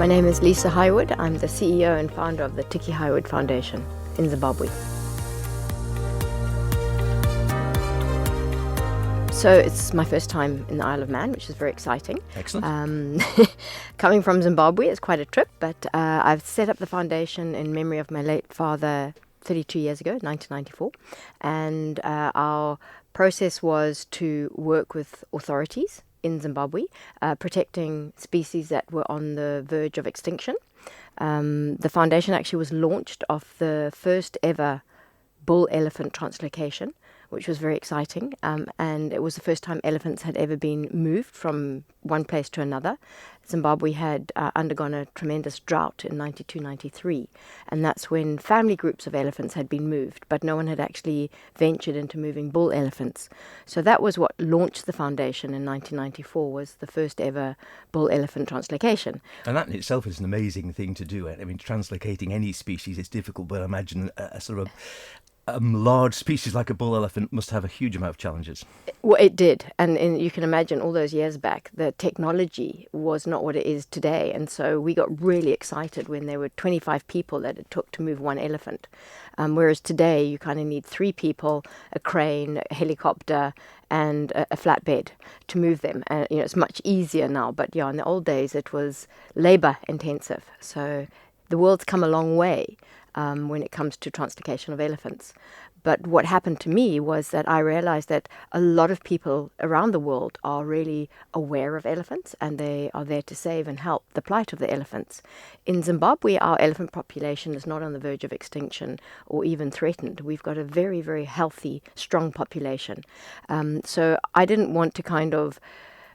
My name is Lisa Hywood. I'm the CEO and founder of the Tikki Hywood Foundation in Zimbabwe. So it's my first time in the Isle of Man, which is very exciting. Excellent. Coming from Zimbabwe, it's quite a trip, but I've set up the foundation in memory of my late father 32 years ago, 1994. And our process was to work with authorities in Zimbabwe, protecting species that were on the verge of extinction. The foundation actually was launched off the first ever bull-elephant translocation, which was very exciting. And it was the first time elephants had ever been moved from one place to another. Zimbabwe had undergone a tremendous drought in 92-93, and that's when family groups of elephants had been moved, but no one had actually ventured into moving bull elephants. So that was what launched the foundation in 1994, was the first ever bull-elephant translocation. And that in itself is an amazing thing to do. I mean, translocating any species is difficult, but I imagine a sort of large species like a bull elephant must have a huge amount of challenges. Well, it did. And you can imagine all those years back, the technology was not what it is today. And so we got really excited when there were 25 people that it took to move one elephant. Whereas today you kind of need 3 people, a crane, a helicopter, and a flatbed to move them. And it's much easier now. But yeah, in the old days it was labor intensive. So the world's come a long way when it comes to translocation of elephants. But what happened to me was that I realized that a lot of people around the world are really aware of elephants, and they are there to save and help the plight of the elephants. In Zimbabwe, our elephant population is not on the verge of extinction or even threatened. We've got a very, very healthy, strong population. So I didn't want to kind of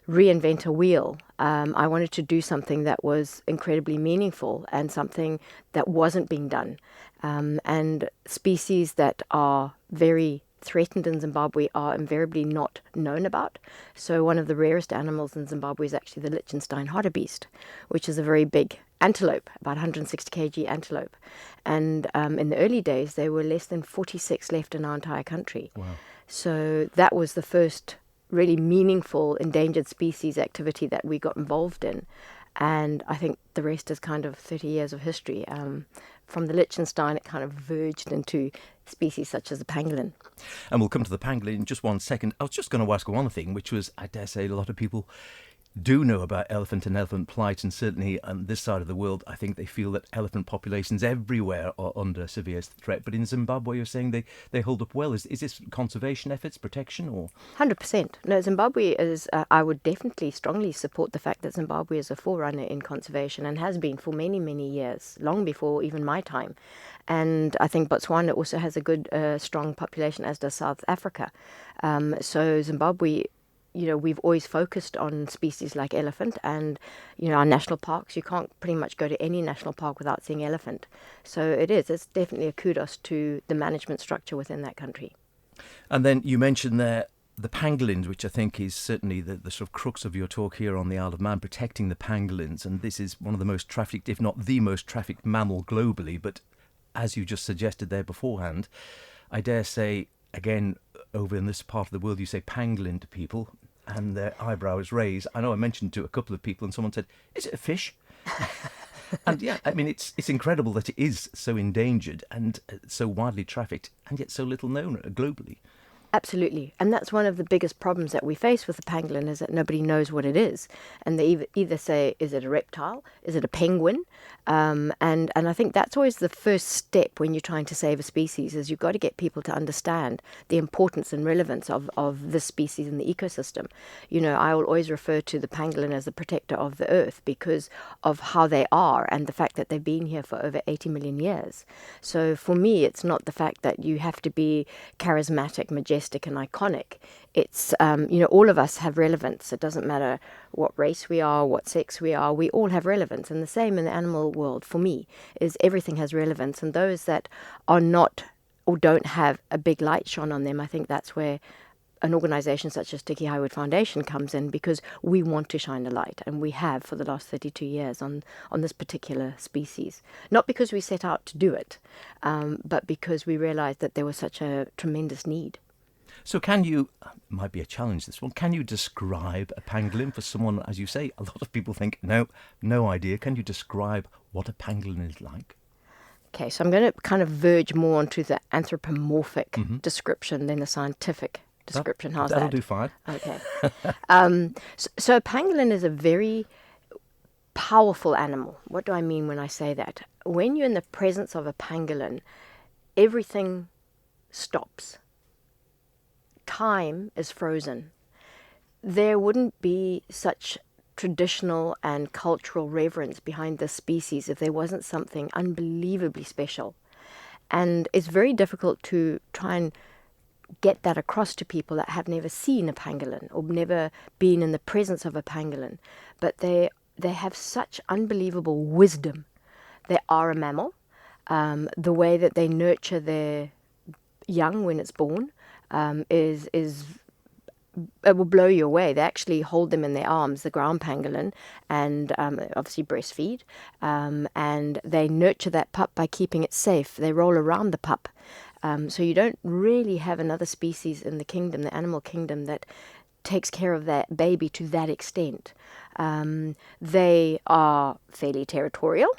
reinvent a wheel. I wanted to do something that was incredibly meaningful and something that wasn't being done. And species that are very threatened in Zimbabwe are invariably not known about. So one of the rarest animals in Zimbabwe is actually the Liechtenstein hartebeest, which is a very big antelope, about 160 kg antelope. And in the early days, there were less than 46 left in our entire country. Wow. So that was the first really meaningful endangered species activity that we got involved in. And I think the rest is kind of 30 years of history. From the Liechtenstein, it kind of verged into species such as the pangolin. And we'll come to the pangolin in just one second. I was just going to ask one thing, which was, I dare say a lot of people do know about elephant and elephant plight, and certainly on this side of the world, I think they feel that elephant populations everywhere are under severe threat. But in Zimbabwe, you're saying they hold up well. Is this conservation efforts, protection, or? 100%. No, Zimbabwe is, I would definitely strongly support the fact that Zimbabwe is a forerunner in conservation and has been for many, many years, long before even my time. And I think Botswana also has a good, strong population, as does South Africa. So Zimbabwe, we've always focused on species like elephant, and, our national parks, you can't pretty much go to any national park without seeing elephant. So it's definitely a kudos to the management structure within that country. And then you mentioned there the pangolins, which I think is certainly the sort of crux of your talk here on the Isle of Man, protecting the pangolins. And this is one of the most trafficked, if not the most trafficked mammal globally. But as you just suggested there beforehand, I dare say, again, over in this part of the world, you say pangolin to people and their eyebrows raise. I know I mentioned to a couple of people and someone said, is it a fish? And yeah, I mean, it's incredible that it is so endangered and so widely trafficked and yet so little known globally. Absolutely. And that's one of the biggest problems that we face with the pangolin, is that nobody knows what it is. And they either say, is it a reptile? Is it a penguin? And I think that's always the first step when you're trying to save a species, is you've got to get people to understand the importance and relevance of this species in the ecosystem. I will always refer to the pangolin as the protector of the earth because of how they are and the fact that they've been here for over 80 million years. So for me, it's not the fact that you have to be charismatic, majestic, and iconic. It's, all of us have relevance. It doesn't matter what race we are, what sex we are, we all have relevance. And the same in the animal world for me, is everything has relevance. And those that are not or don't have a big light shone on them, I think that's where an organization such as Tikki Hywood Foundation comes in, because we want to shine a light, and we have for the last 32 years on this particular species. Not because we set out to do it, but because we realized that there was such a tremendous need. So can you, might be a challenge this one, can you describe a pangolin for someone, as you say, a lot of people think, no idea. Can you describe what a pangolin is like? Okay, so I'm going to kind of verge more onto the anthropomorphic description than the scientific description. How's that? That'll do fine. Okay. So a pangolin is a very powerful animal. What do I mean when I say that? When you're in the presence of a pangolin, everything stops. Time is frozen. There wouldn't be such traditional and cultural reverence behind this species if there wasn't something unbelievably special. And it's very difficult to try and get that across to people that have never seen a pangolin or never been in the presence of a pangolin. But they have such unbelievable wisdom. They are a mammal. The way that they nurture their young when it's born is it will blow you away. They actually hold them in their arms, the ground pangolin, and obviously breastfeed. And they nurture that pup by keeping it safe. They roll around the pup. So you don't really have another species in the kingdom, the animal kingdom, that takes care of that baby to that extent. They are fairly territorial,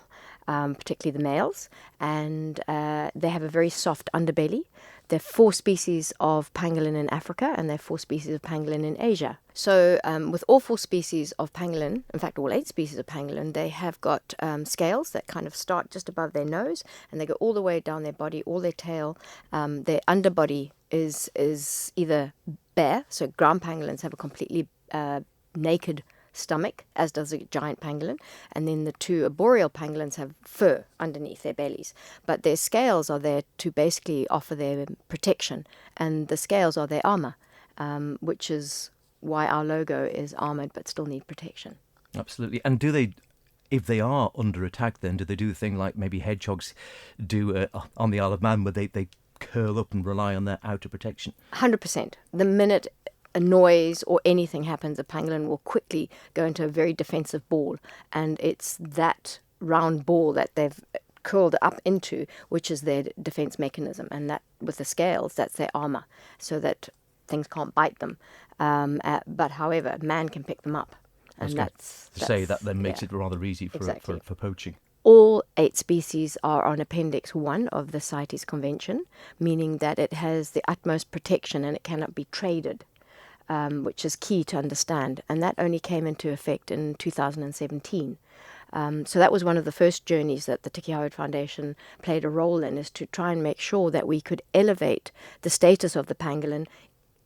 particularly the males, and they have a very soft underbelly. There are 4 species of pangolin in Africa, and there are 4 species of pangolin in Asia. So with all 4 species of pangolin, in fact all 8 species of pangolin, they have got scales that kind of start just above their nose, and they go all the way down their body, all their tail. Their underbody is either bare, so ground pangolins have a completely naked stomach, as does a giant pangolin, and then the 2 arboreal pangolins have fur underneath their bellies, but their scales are there to basically offer their protection, and the scales are their armor, which is why our logo is armored but still need protection. Absolutely. And do they, if they are under attack, then do they do a thing like maybe hedgehogs do on the Isle of Man, where they curl up and rely on their outer protection? 100%. The minute a noise or anything happens, a pangolin will quickly go into a very defensive ball, and it's that round ball that they've curled up into which is their defense mechanism, and that with the scales, that's their armor, so that things can't bite them. But however, man can pick them up, and that's say that then makes it rather easy for poaching. All 8 species are on Appendix 1 of the CITES Convention, meaning that it has the utmost protection and it cannot be traded. Which is key to understand, and that only came into effect in 2017. So that was one of the first journeys that the Tikki Hywood Foundation played a role in, is to try and make sure that we could elevate the status of the pangolin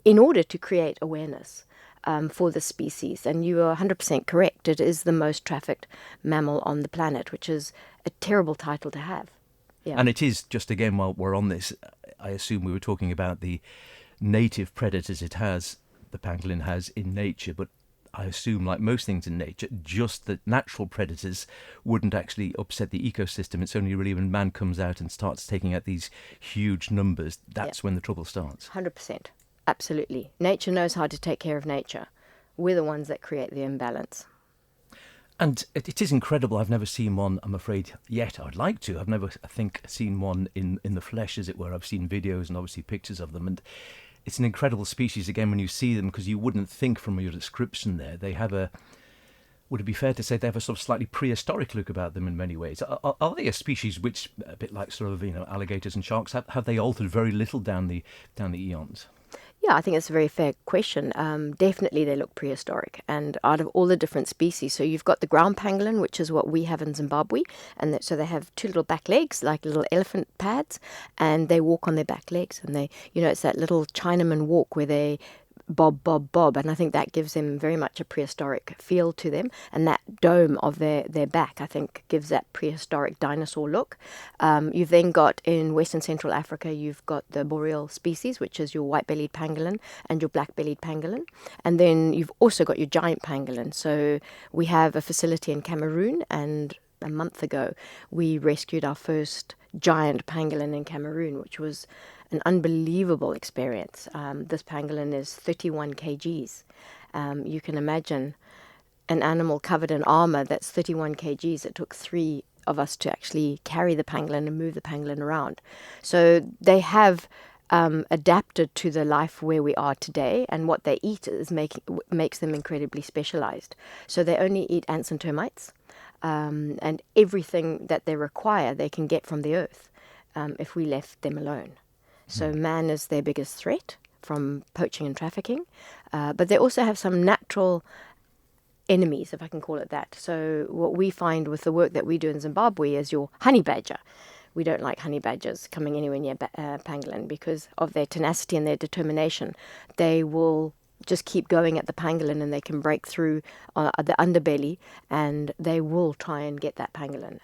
in order to create awareness for the species. And you are 100% correct. It is the most trafficked mammal on the planet, which is a terrible title to have. Yeah. And it is, just again, while we're on this, I assume we were talking about the native predators the pangolin has in nature, but I assume, like most things in nature, just the natural predators wouldn't actually upset the ecosystem. It's only really when man comes out and starts taking out these huge numbers, that's when the trouble starts. 100%. Absolutely. Nature knows how to take care of nature. We're the ones that create the imbalance. And it is incredible. I've never seen one, I'm afraid, yet. I'd like to. I've never, I think, seen one in the flesh, as it were. I've seen videos and obviously pictures of them, and it's an incredible species, again, when you see them, because you wouldn't think from your description there. They have would it be fair to say they have a sort of slightly prehistoric look about them in many ways? Are they a species which, a bit like sort of, alligators and sharks, have they altered very little down the eons? Yeah, I think it's a very fair question. Definitely they look prehistoric, and out of all the different species, so you've got the ground pangolin, which is what we have in Zimbabwe, and so they have 2 little back legs, like little elephant pads, and they walk on their back legs, and they, it's that little Chinaman walk where they bob, bob, bob, and I think that gives them very much a prehistoric feel to them, and that dome of their back, I think, gives that prehistoric dinosaur look. You've then got, in Western Central Africa, you've got the boreal species, which is your white-bellied pangolin and your black-bellied pangolin, and then you've also got your giant pangolin. So we have a facility in Cameroon, and a month ago we rescued our first giant pangolin in Cameroon, which was an unbelievable experience. This pangolin is 31 kgs. You can imagine an animal covered in armor that's 31 kgs. It took 3 of us to actually carry the pangolin and move the pangolin around. So they have adapted to the life where we are today, and what they eat makes them incredibly specialized. So they only eat ants and termites, and everything that they require they can get from the earth if we left them alone. So man is their biggest threat from poaching and trafficking, but they also have some natural enemies, if I can call it that. So what we find with the work that we do in Zimbabwe is your honey badger. We don't like honey badgers coming anywhere near pangolin because of their tenacity and their determination. They will just keep going at the pangolin, and they can break through the underbelly, and they will try and get that pangolin.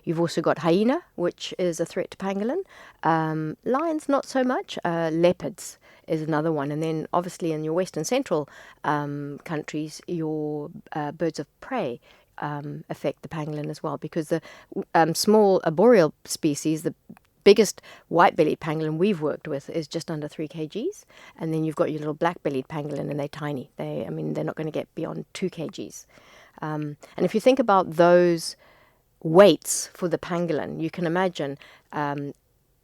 You've also got hyena, which is a threat to pangolin. Lions, not so much. Leopards is another one. And then obviously in your western central countries, your birds of prey affect the pangolin as well, because the small arboreal species, the biggest white-bellied pangolin we've worked with is just under 3 kgs, and then you've got your little black-bellied pangolin, and they're tiny. They're not going to get beyond 2 kgs. And if you think about those weights for the pangolin, you can imagine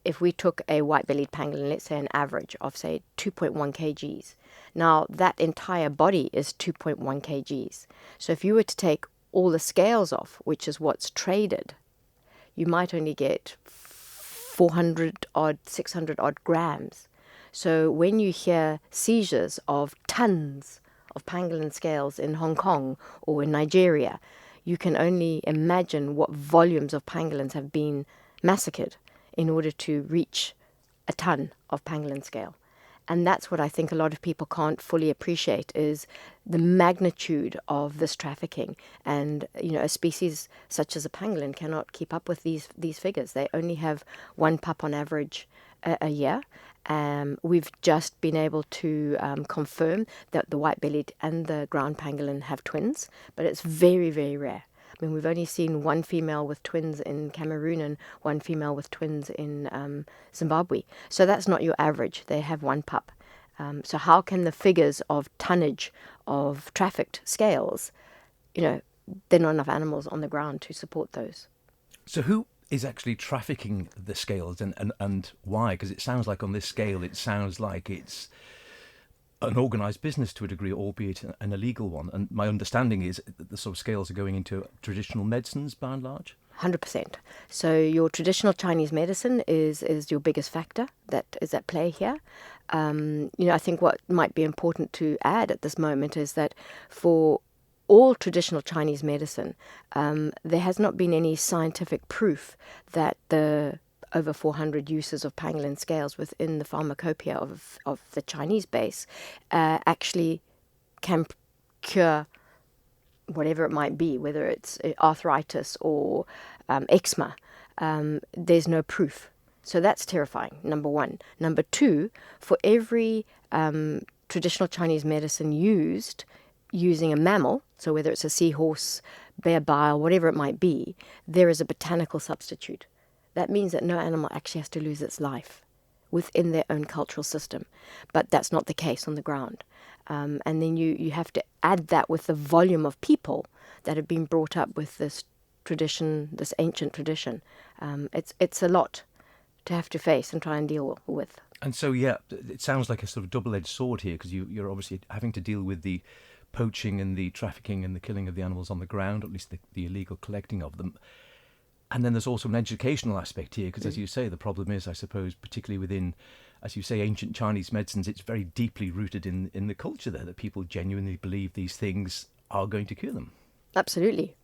if we took a white-bellied pangolin, let's say an average of, say, 2.1 kgs. Now, that entire body is 2.1 kgs. So if you were to take all the scales off, which is what's traded, you might only get 400 odd, 600 odd grams. So when you hear seizures of tons of pangolin scales in Hong Kong or in Nigeria, you can only imagine what volumes of pangolins have been massacred in order to reach a ton of pangolin scale. And that's what I think a lot of people can't fully appreciate, is the magnitude of this trafficking. And, a species such as a pangolin cannot keep up with these figures. They only have one pup on average a year. We've just been able to confirm that the white-bellied and the ground pangolin have twins, but it's very, very rare. We've only seen one female with twins in Cameroon and one female with twins in Zimbabwe. So that's not your average. They have one pup. So how can the figures of tonnage of trafficked scales, there are not enough animals on the ground to support those. So who is actually trafficking the scales, and why? Because it sounds like on this scale, it sounds like it's an organised business to a degree, albeit an illegal one. And my understanding is that the sort of scales are going into traditional medicines by and large? 100%. So your traditional Chinese medicine is your biggest factor that is at play here. I think what might be important to add at this moment is that for all traditional Chinese medicine, there has not been any scientific proof that the over 400 uses of pangolin scales within the pharmacopoeia of the Chinese base actually can cure whatever it might be, whether it's arthritis or eczema. There's no proof. So that's terrifying, number one. Number two, for every traditional Chinese medicine using a mammal, so whether it's a seahorse, bear bile, whatever it might be, there is a botanical substitute. That means that no animal actually has to lose its life within their own cultural system. But that's not the case on the ground. And then you have to add that with the volume of people that have been brought up with this tradition, this ancient tradition. It's a lot to have to face and try and deal with. And so, it sounds like a sort of double-edged sword here, because you're obviously having to deal with the poaching and the trafficking and the killing of the animals on the ground, or at least the illegal collecting of them. And then there's also an educational aspect here, because as you say, the problem is, I suppose, particularly within, as you say, ancient Chinese medicines, it's very deeply rooted in the culture there, that people genuinely believe these things are going to cure them. Absolutely.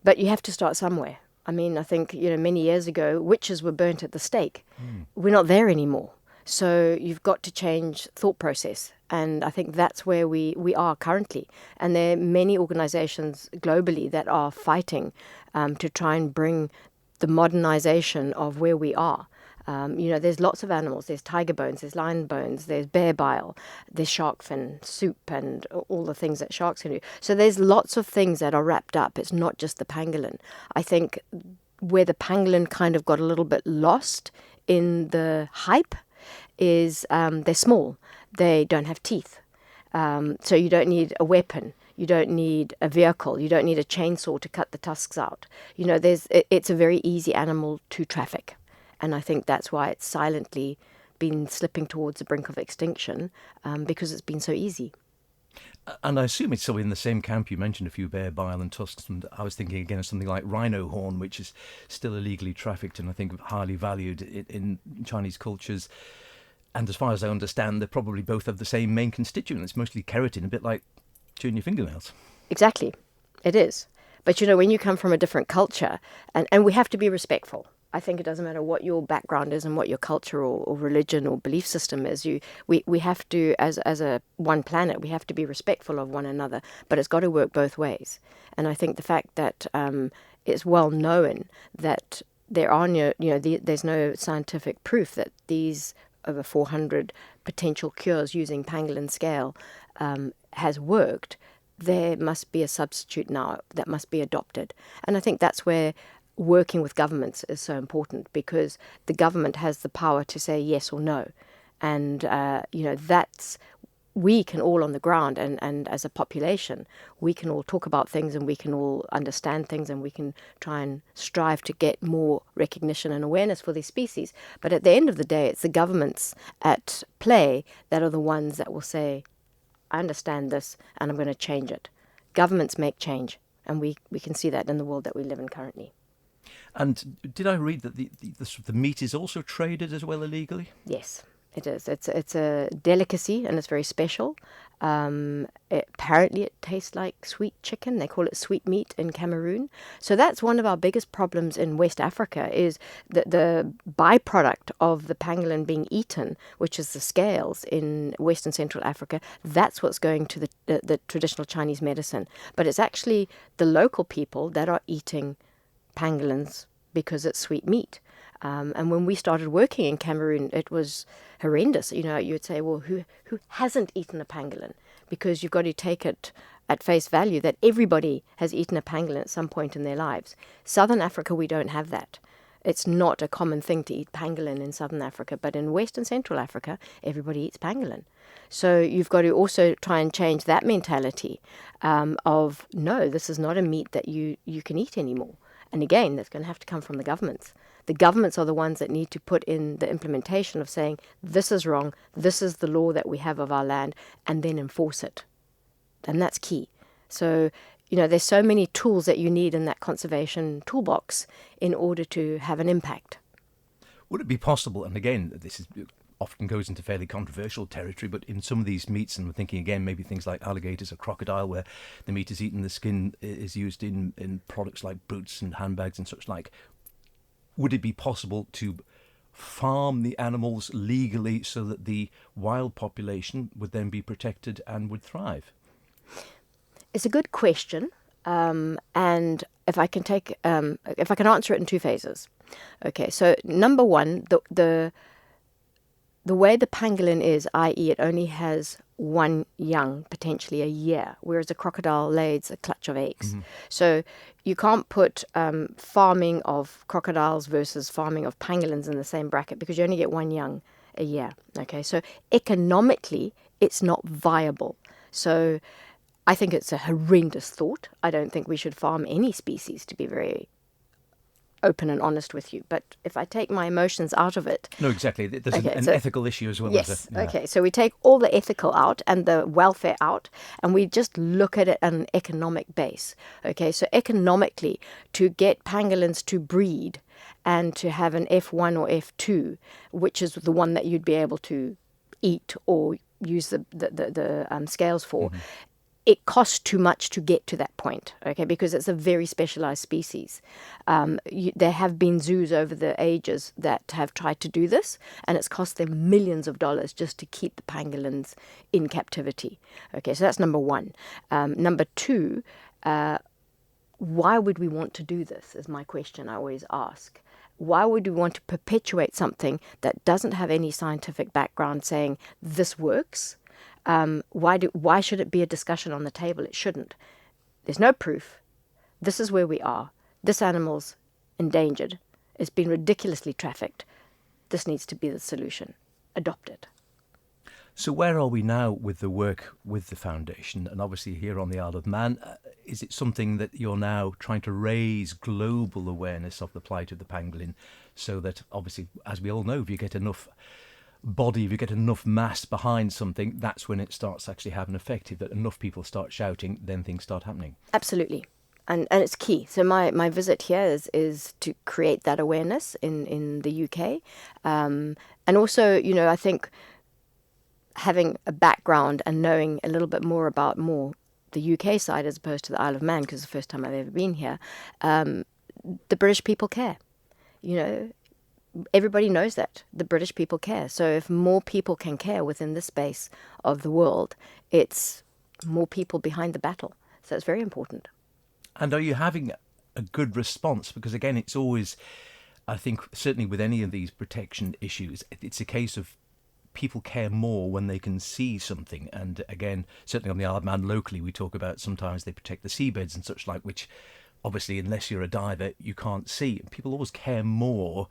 But you have to start somewhere. I think, many years ago, witches were burnt at the stake. We're not there anymore. So you've got to change thought process. And I think that's where we are currently. And there are many organizations globally that are fighting to try and bring the modernization of where we are. There's lots of animals. There's tiger bones, there's lion bones, there's bear bile, there's shark fin soup, and all the things that sharks can do. So there's lots of things that are wrapped up. It's not just the pangolin. I think where the pangolin kind of got a little bit lost in the hype is they're small. They don't have teeth. So you don't need a weapon. You don't need a vehicle. You don't need a chainsaw to cut the tusks out. It's a very easy animal to traffic. And I think that's why it's silently been slipping towards the brink of extinction because it's been so easy. And I assume it's sort of in the same camp. You mentioned a few bare bile and tusks, and I was thinking again of something like rhino horn, which is still illegally trafficked and I think highly valued in Chinese cultures. And as far as I understand, they probably both have the same main constituent. It's mostly keratin, a bit like chewing your fingernails. Exactly, it is. But when you come from a different culture, and we have to be respectful. I think it doesn't matter what your background is and what your culture or religion or belief system is. We have to, as a one planet, we have to be respectful of one another. But it's got to work both ways. And I think the fact that it's well known that there are there's no scientific proof that these over 400 potential cures using pangolin scale has worked. There must be a substitute now that must be adopted. And I think that's where working with governments is so important, because the government has the power to say yes or no. And, that's, we can all on the ground and as a population, we can all talk about things and we can all understand things and we can try and strive to get more recognition and awareness for these species. But at the end of the day, it's the governments at play that are the ones that will say, I understand this and I'm going to change it. Governments make change, and we can see that in the world that we live in currently. And did I read that the meat is also traded as well illegally? Yes, it is. It's a delicacy and it's very special. Apparently it tastes like sweet chicken. They call it sweet meat in Cameroon. So that's one of our biggest problems in West Africa, is that the byproduct of the pangolin being eaten, which is the scales in West and Central Africa, that's what's going to the traditional Chinese medicine. But it's actually the local people that are eating pangolins because it's sweet meat. And when we started working in Cameroon, it was horrendous. You would say, well, who hasn't eaten a pangolin? Because you've got to take it at face value that everybody has eaten a pangolin at some point in their lives. Southern Africa, we don't have that. It's not a common thing to eat pangolin in Southern Africa, but in West and Central Africa, everybody eats pangolin. So you've got to also try and change that mentality of, no, this is not a meat that you can eat anymore. And again, that's going to have to come from the governments. The governments are the ones that need to put in the implementation of saying, this is wrong, this is the law that we have of our land, and then enforce it. And that's key. So, there's so many tools that you need in that conservation toolbox in order to have an impact. Would it be possible, and again, this often goes into fairly controversial territory, but in some of these meats, and we're thinking again maybe things like alligators or crocodile, where the meat is eaten, the skin is used in products like boots and handbags and such like, would it be possible to farm the animals legally so that the wild population would then be protected and would thrive? It's a good question, and if I can answer it in two phases. Okay, so number one, the way the pangolin is, i.e. it only has one young, potentially a year, whereas a crocodile lays a clutch of eggs. Mm-hmm. So you can't put farming of crocodiles versus farming of pangolins in the same bracket, because you only get one young a year. Okay, so economically, it's not viable. So I think it's a horrendous thought. I don't think we should farm any species, to be very open and honest with you. But if I take my emotions out of it... No, exactly. There's an ethical issue as well. Yes. Okay. So we take all the ethical out and the welfare out, and we just look at it on an economic base. Okay. So economically, to get pangolins to breed and to have an F1 or F2, which is the one that you'd be able to eat or use the scales for, mm-hmm. It costs too much to get to that point, okay, because it's a very specialized species. There have been zoos over the ages that have tried to do this, and it's cost them millions of dollars just to keep the pangolins in captivity. Okay, so that's number one. Number two, why would we want to do this is my question I always ask. Why would we want to perpetuate something that doesn't have any scientific background saying this works? Why should it be a discussion on the table? It shouldn't. There's no proof. This is where we are. This animal's endangered. It's been ridiculously trafficked. This needs to be the solution. Adopt it. So where are we now with the work with the foundation? And obviously here on the Isle of Man, is it something that you're now trying to raise global awareness of the plight of the pangolin, so that obviously, as we all know, if you get enough body, if you get enough mass behind something, that's when it starts to actually have an effect. If that enough people start shouting, then things start happening. Absolutely. And it's key. So my visit here is to create that awareness in the UK. And also, I think having a background and knowing a little bit more about the UK side as opposed to the Isle of Man, because it's the first time I've ever been here, the British people care. Everybody knows that. The British people care. So if more people can care within this space of the world, it's more people behind the battle. So it's very important. And are you having a good response? Because again, it's always, I think, certainly with any of these protection issues, it's a case of people care more when they can see something. And again, certainly on the Isle of Man locally, we talk about sometimes they protect the seabeds and such like, which obviously, unless you're a diver, you can't see. People always care more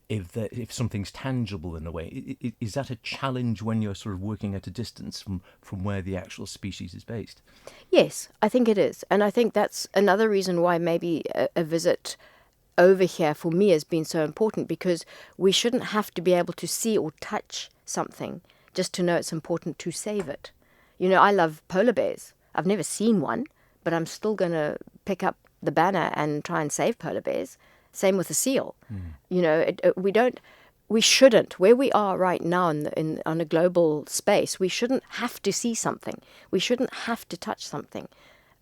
if something's tangible in a way. Is that a challenge when you're sort of working at a distance from where the actual species is based? Yes, I think it is. And I think that's another reason why maybe a visit over here for me has been so important, because we shouldn't have to be able to see or touch something just to know it's important to save it. I love polar bears. I've never seen one, but I'm still going to pick up the banner and try and save polar bears. Same with a seal. We shouldn't, where we are right now on a global space, we shouldn't have to see something. We shouldn't have to touch something.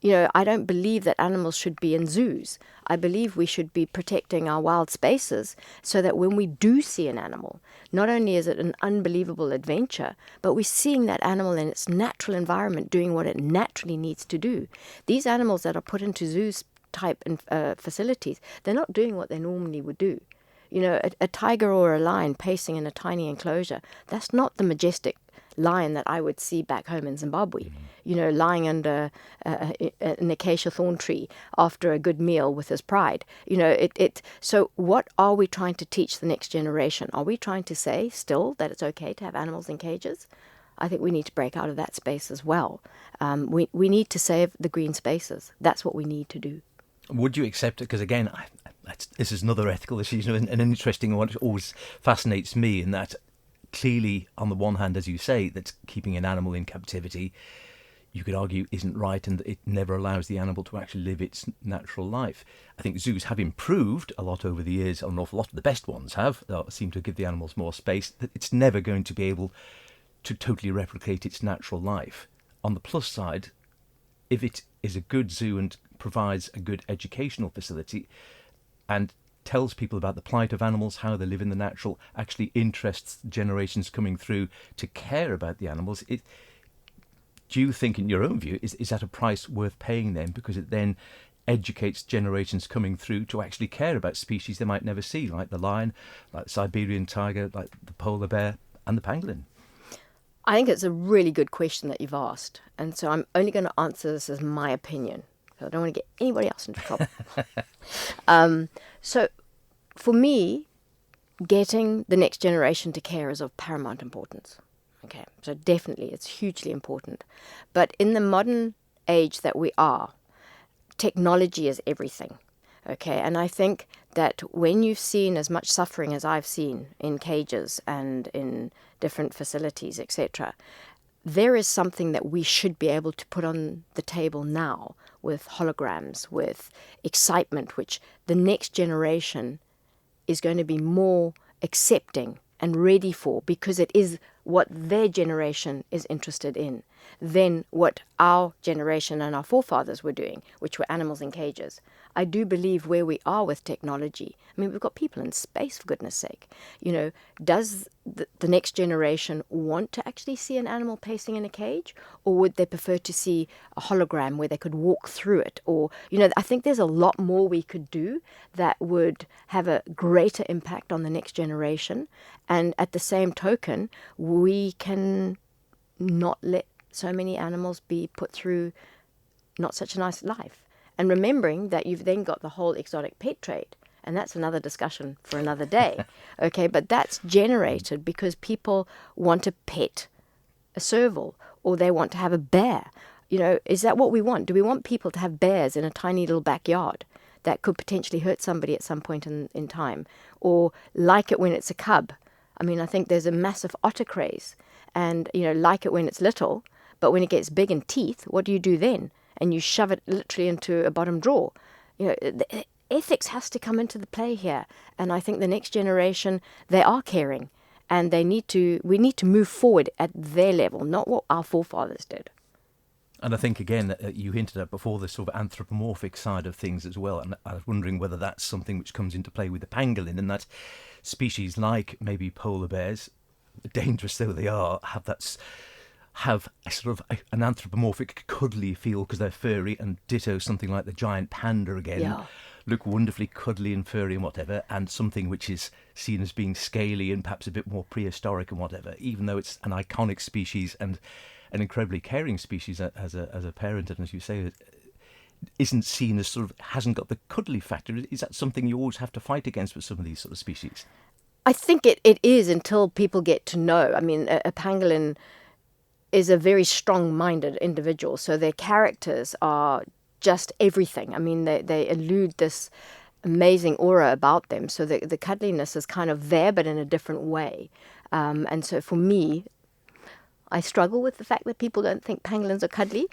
I don't believe that animals should be in zoos. I believe we should be protecting our wild spaces so that when we do see an animal, not only is it an unbelievable adventure, but we're seeing that animal in its natural environment doing what it naturally needs to do. These animals that are put into zoos type facilities, they're not doing what they normally would do. A tiger or a lion pacing in a tiny enclosure, that's not the majestic lion that I would see back home in Zimbabwe, lying under an acacia thorn tree after a good meal with his pride. So what are we trying to teach the next generation? Are we trying to say still that it's okay to have animals in cages? I think we need to break out of that space as well. We need to save the green spaces. That's what we need to do. Would you accept it? Because again, this is another ethical issue, and an interesting one. It always fascinates me in that clearly, on the one hand, as you say, that keeping an animal in captivity, you could argue, isn't right, and it never allows the animal to actually live its natural life. I think zoos have improved a lot over the years. An awful lot of the best ones seem to give the animals more space. That it's never going to be able to totally replicate its natural life. On the plus side, if it is a good zoo and provides a good educational facility and tells people about the plight of animals, how they live in the natural, actually interests generations coming through to care about the animals, do you think, in your own view, is that a price worth paying then? Because it then educates generations coming through to actually care about species they might never see, like the lion, like the Siberian tiger, like the polar bear and the pangolin. I think it's a really good question that you've asked. And so I'm only going to answer this as my opinion. So I don't want to get anybody else into trouble. So for me, getting the next generation to care is of paramount importance. Okay, so definitely it's hugely important. But in the modern age that we are, technology is everything. Okay, and I think that when you've seen as much suffering as I've seen in cages and in different facilities, etc., there is something that we should be able to put on the table now with holograms, with excitement, which the next generation is going to be more accepting and ready for, because it is what their generation is interested in than what our generation and our forefathers were doing, which were animals in cages. I do believe where we are with technology, I mean, we've got people in space, for goodness sake. Does the next generation want to actually see an animal pacing in a cage? Or would they prefer to see a hologram where they could walk through it? Or, I think there's a lot more we could do that would have a greater impact on the next generation. And at the same token, we can not let so many animals be put through not such a nice life. And remembering that you've then got the whole exotic pet trade. And that's another discussion for another day. Okay, but that's generated because people want to pet a serval or they want to have a bear. Is that what we want? Do we want people to have bears in a tiny little backyard that could potentially hurt somebody at some point in time? Or like it when it's a cub? I mean, I think there's a massive otter craze, and like it when it's little, but when it gets big in teeth, what do you do then? And you shove it literally into a bottom drawer. The ethics has to come into the play here, and I think the next generation, they are caring, and we need to move forward at their level, not what our forefathers did. And I think, again, you hinted at before the sort of anthropomorphic side of things as well. And I was wondering whether that's something which comes into play with the pangolin, and that species like maybe polar bears, dangerous though they are, have a sort of an anthropomorphic, cuddly feel because they're furry, and ditto something like the giant panda again. Yeah. Look wonderfully cuddly and furry and whatever, and something which is seen as being scaly and perhaps a bit more prehistoric and whatever, even though it's an iconic species and an incredibly caring species as a parent, and as you say, isn't seen as sort of, hasn't got the cuddly factor. Is that something you always have to fight against with some of these sort of species? I think it is, until people get to know. I mean, a pangolin is a very strong-minded individual, so their characters are just everything. I mean, they elude this amazing aura about them, so the cuddliness is kind of there, but in a different way. And so for me, I struggle with the fact that people don't think pangolins are cuddly,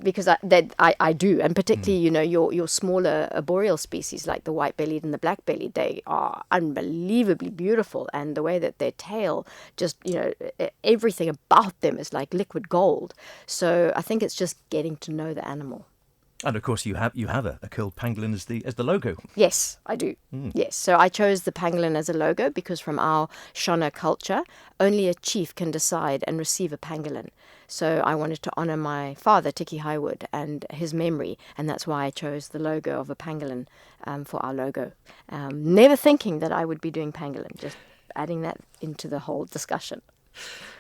because I do, and particularly your smaller arboreal species like the white-bellied and the black-bellied, they are unbelievably beautiful, and the way that their tail just everything about them is like liquid gold. So I think it's just getting to know the animal. And of course, you have a curled pangolin as the logo. Yes, I do. Yes, so I chose the pangolin as a logo because from our Shona culture, only a chief can decide and receive a pangolin. So I wanted to honour my father, Tikki Hywood, and his memory, and that's why I chose the logo of a pangolin for our logo. Never thinking that I would be doing pangolin, just adding that into the whole discussion.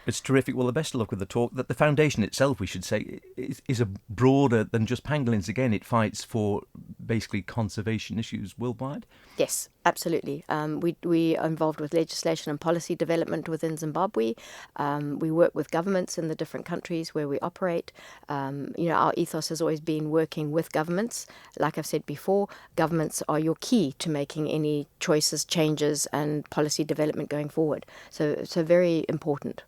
It's terrific. Well, the best of luck with the talk. That the foundation itself, we should say, is a broader than just pangolins. Again, it fights for basically conservation issues worldwide. Yes, absolutely. We are involved with legislation and policy development within Zimbabwe. We work with governments in the different countries where we operate. Our ethos has always been working with governments. Like I've said before, governments are your key to making any choices, changes, and policy development going forward. So very important.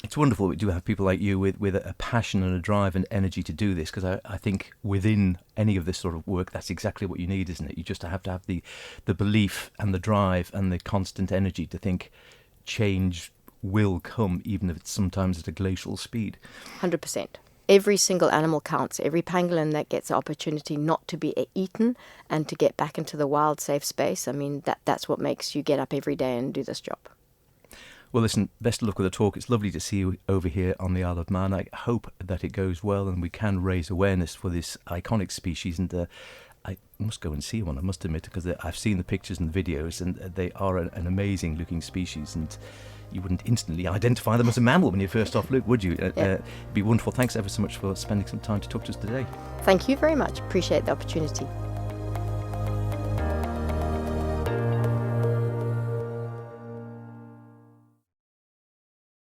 It's wonderful we do have people like you with a passion and a drive and energy to do this, because I think within any of this sort of work, that's exactly what you need, isn't it? You just have to have the belief and the drive and the constant energy to think change will come, even if it's sometimes at a glacial speed. 100%. Every single animal counts. Every pangolin that gets the opportunity not to be eaten and to get back into the wild, safe space, I mean, that's what makes you get up every day and do this job. Well, listen, best of luck with the talk. It's lovely to see you over here on the Isle of Man. I hope that it goes well and we can raise awareness for this iconic species. And I must go and see one, I must admit, because I've seen the pictures and the videos, and they are an amazing looking species. And you wouldn't instantly identify them as a mammal when you first off look, would you? It'd be wonderful. Thanks ever so much for spending some time to talk to us today. Thank you very much. Appreciate the opportunity.